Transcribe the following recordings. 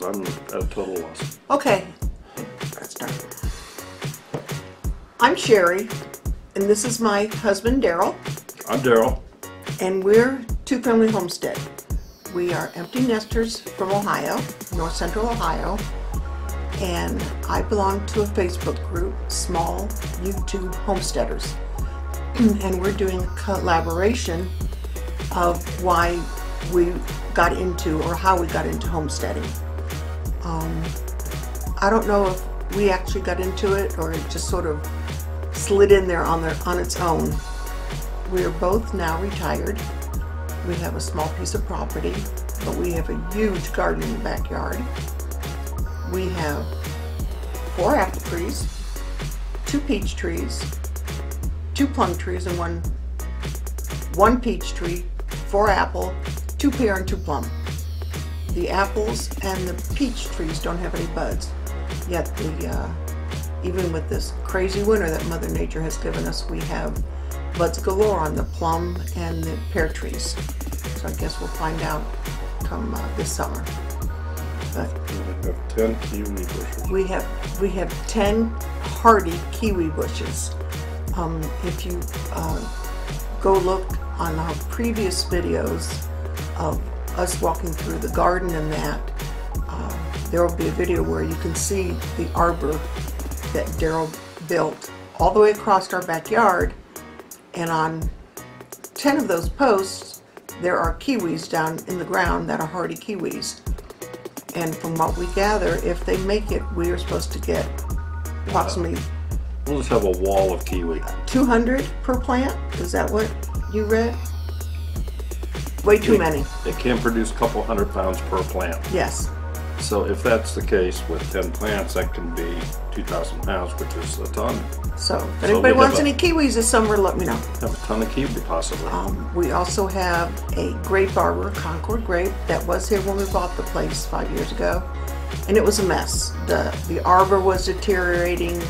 I'm at a total loss. Okay, let's start. I'm Sherry, and this is my husband Daryl. I'm Daryl. And we're Two Family Homestead. We are empty nesters from Ohio, north central Ohio, and I belong to a Facebook group, Small YouTube Homesteaders. And we're doing a collaboration of why we got into, or how we got into homesteading. I don't know if we actually got into it or it just sort of slid in there on its own. We're both now retired. We have a small piece of property, but we have a huge garden in the backyard. We have 4 apple trees, 2 peach trees, 2 plum trees, and one peach tree, 4 apple, 2 pear, and 2 plum. The apples and the peach trees don't have any buds, yet even with this crazy winter that Mother Nature has given us, we have buds galore on the plum and the pear trees. So I guess we'll find out come this summer. But We have 10 kiwi bushes. we have 10 hardy kiwi bushes. If you go look on our previous videos of us walking through the garden and that, there will be a video where you can see the arbor that Daryl built all the way across our backyard, and on 10 of those posts there are kiwis down in the ground that are hardy kiwis. And from what we gather, if they make it, we are supposed to get approximately We'll just have a wall of kiwi. 200 per plant. Is that what you read? Way too many. It can produce a couple 100 pounds per plant. Yes. So if that's the case with 10 plants, that can be 2,000 pounds, which is a ton. So if anybody we wants have any kiwis this summer, let me know. Have a ton of kiwi possibly. We also have a grape arbor, Concord grape, that was here when we bought the place 5 years ago, and it was a mess. The arbor was deteriorating.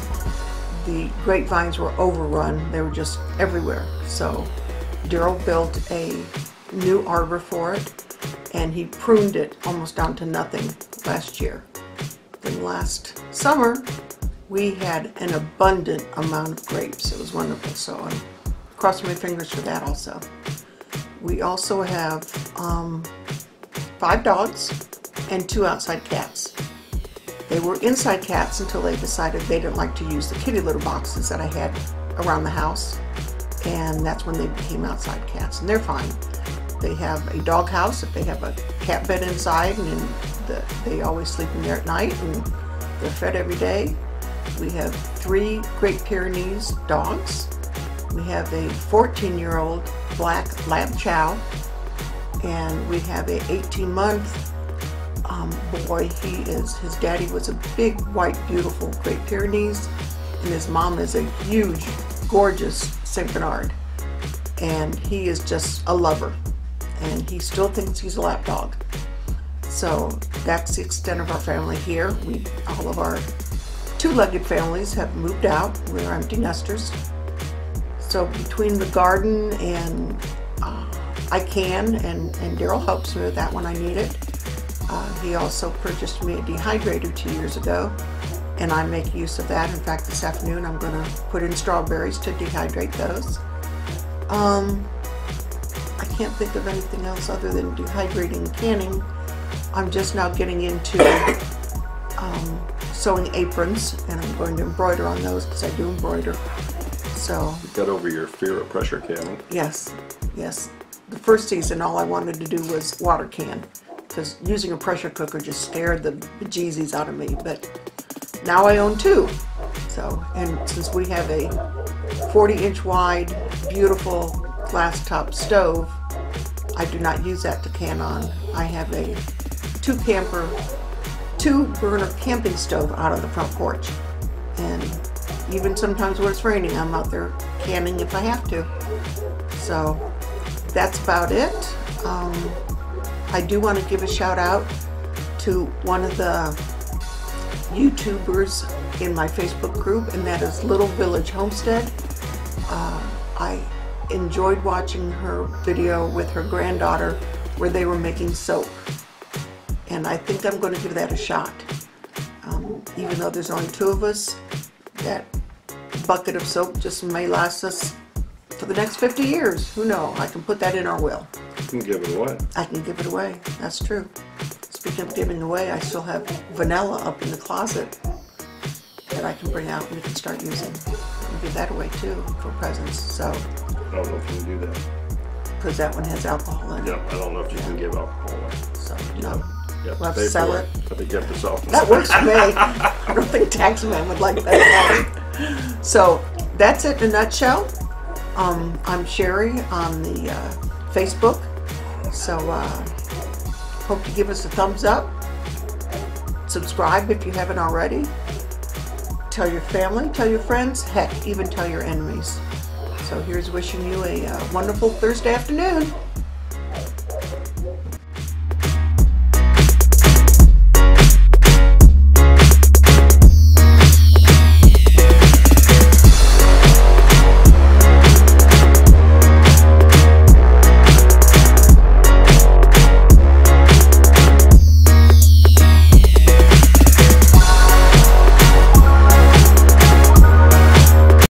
The grapevines were overrun. They were just everywhere. So Daryl built a new arbor for it, and he pruned it almost down to nothing last year. Then last summer, we had an abundant amount of grapes. It was wonderful. So I'm crossing my fingers for that also. We also have 5 dogs and 2 outside cats. They were inside cats until they decided they didn't like to use the kitty litter boxes that I had around the house, and that's when they became outside cats, and they're fine. They have a dog house if they have a cat bed inside, and they always sleep in there at night, and they're fed every day. We have 3 Great Pyrenees dogs. We have a 14-year-old black lab chow, and we have a 18-month boy. His daddy was a big, white, beautiful Great Pyrenees, and his mom is a huge, gorgeous Saint Bernard, and he is just a lover, and he still thinks he's a lap dog. So that's the extent of our family here. All of our 2-legged families have moved out. We're empty nesters. So between the garden and I can, and Daryl helps me with that when I need it. He also purchased me a dehydrator 2 years ago, and I make use of that. In fact, this afternoon I'm going to put in strawberries to dehydrate those. I can't think of anything else other than dehydrating and canning. I'm just now getting into sewing aprons, and I'm going to embroider on those because I do embroider. So You got over your fear of pressure canning. yes. The first season, all I wanted to do was water can, because using a pressure cooker just scared the bejesus out of me. But now I own 2. So, and since we have a 40-inch wide, beautiful glass top stove, I do not use that to can on. I have a 2-burner camping stove out on the front porch, and even sometimes when it's raining, I'm out there canning if I have to. So that's about it. I do want to give a shout out to one of the YouTubers in my Facebook group, and that is Little Village Homestead. I enjoyed watching her video with her granddaughter where they were making soap. and I think I'm going to give that a shot. Even though there's only 2 of us, that bucket of soap just may last us for the next 50 years. Who knows? I can put that in our will. You can give it away. I can give it away. That's true. Speaking of giving away, I still have vanilla up in the closet that I can bring out and we can start using. And give that away too for presents. So I don't know if you can do that. because that one has alcohol in it. Yep, I don't know if you can give alcohol away. So no. You have We'll have to to pay sell for it. For the gift itself. That works for me. I don't think taxman would like that. So that's it in a nutshell. I'm Sherry on the Facebook. So hope you give us a thumbs up. Subscribe if you haven't already. Tell your family, tell your friends, heck, even tell your enemies. So here's wishing you a wonderful Thursday afternoon.